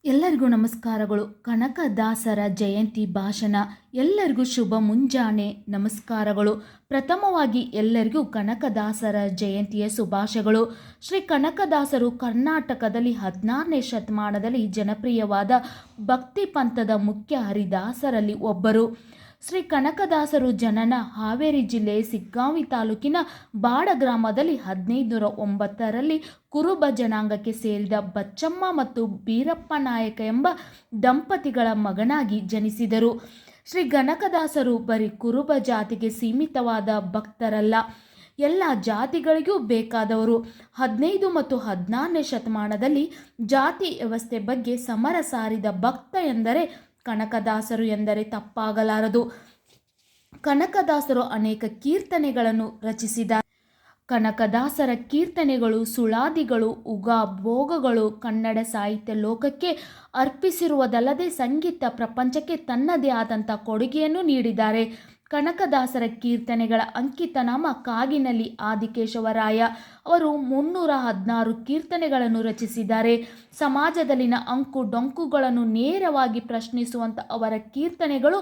ಎಲ್ಲರಿಗೂ ನಮಸ್ಕಾರಗಳು. ಕನಕದಾಸರ ಜಯಂತಿ ಭಾಷಣ. ಎಲ್ಲರಿಗೂ ಶುಭ ಮುಂಜಾನೆ ನಮಸ್ಕಾರಗಳು. ಪ್ರಥಮವಾಗಿ ಎಲ್ಲರಿಗೂ ಕನಕದಾಸರ ಜಯಂತಿಯ ಶುಭಾಶಯಗಳು. ಶ್ರೀ ಕನಕದಾಸರು ಕರ್ನಾಟಕದಲ್ಲಿ 16ನೇ ಶತಮಾನದಲ್ಲಿ ಜನಪ್ರಿಯವಾದ ಭಕ್ತಿ ಪಂಥದ ಮುಖ್ಯ ಹರಿದಾಸರಲ್ಲಿ ಒಬ್ಬರು. ಶ್ರೀ ಕನಕದಾಸರು ಜನನ ಹಾವೇರಿ ಜಿಲ್ಲೆ ಸಿಗ್ಗಾಂವಿ ತಾಲೂಕಿನ ಬಾಡ ಗ್ರಾಮದಲ್ಲಿ 1509ರಲ್ಲಿ ಕುರುಬ ಜನಾಂಗಕ್ಕೆ ಸೇರಿದ ಬಚ್ಚಮ್ಮ ಮತ್ತು ಬೀರಪ್ಪ ನಾಯಕ ಎಂಬ ದಂಪತಿಗಳ ಮಗನಾಗಿ ಜನಿಸಿದರು. ಶ್ರೀ ಕನಕದಾಸರು ಬರೀ ಕುರುಬ ಜಾತಿಗೆ ಸೀಮಿತವಾದ ಭಕ್ತರಲ್ಲ, ಎಲ್ಲ ಜಾತಿಗಳಿಗೂ ಬೇಕಾದವರು. 15 ಮತ್ತು 16ನೇ ಶತಮಾನದಲ್ಲಿ ಜಾತಿ ವ್ಯವಸ್ಥೆ ಬಗ್ಗೆ ಸಮರ ಸಾರಿದ ಭಕ್ತ ಎಂದರೆ ಕನಕದಾಸರು ಎಂದರೆ ತಪ್ಪಾಗಲಾರದು. ಕನಕದಾಸರು ಅನೇಕ ಕೀರ್ತನೆಗಳನ್ನು ರಚಿಸಿದ್ದಾರೆ. ಕನಕದಾಸರ ಕೀರ್ತನೆಗಳು, ಸುಳಾದಿಗಳು, ಉಗಾಭೋಗಗಳು ಕನ್ನಡ ಸಾಹಿತ್ಯ ಲೋಕಕ್ಕೆ ಅರ್ಪಿಸಿರುವುದಲ್ಲದೆ ಸಂಗೀತ ಪ್ರಪಂಚಕ್ಕೆ ತನ್ನದೇ ಆದಂಥ ಕೊಡುಗೆಯನ್ನು ನೀಡಿದ್ದಾರೆ. ಕನಕದಾಸರ ಕೀರ್ತನೆಗಳ ಅಂಕಿತನಾಮ ಕಾಗಿನಲ್ಲಿ ಆದಿಕೇಶವರಾಯ. ಅವರು 316 ಕೀರ್ತನೆಗಳನ್ನು ರಚಿಸಿದ್ದಾರೆ. ಸಮಾಜದಲ್ಲಿನ ಅಂಕು ಡೊಂಕುಗಳನ್ನು ನೇರವಾಗಿ ಪ್ರಶ್ನಿಸುವಂಥ ಅವರ ಕೀರ್ತನೆಗಳು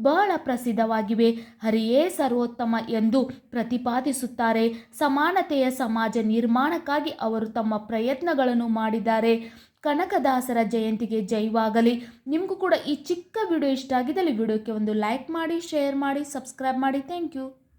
ಬಹಳ ಪ್ರಸಿದ್ಧವಾಗಿವೆ. ಹರಿಯೇ ಸರ್ವೋತ್ತಮ ಎಂದು ಪ್ರತಿಪಾದಿಸುತ್ತಾರೆ. ಸಮಾನತೆಯ ಸಮಾಜ ನಿರ್ಮಾಣಕ್ಕಾಗಿ ಅವರು ತಮ್ಮ ಪ್ರಯತ್ನಗಳನ್ನು ಮಾಡಿದ್ದಾರೆ. ಕನಕದಾಸರ ಜಯಂತಿಗೆ ಜೈವಾಗಲಿ. ನಿಮಗೂ ಕೂಡ ಈ ಚಿಕ್ಕ ವಿಡಿಯೋ ಇಷ್ಟ ಆಗಿದ್ದಲ್ಲಿ ವಿಡಿಯೋಕ್ಕೆ ಒಂದು ಲೈಕ್ ಮಾಡಿ, ಶೇರ್ ಮಾಡಿ, ಸಬ್ಸ್ಕ್ರೈಬ್ ಮಾಡಿ. Thank you.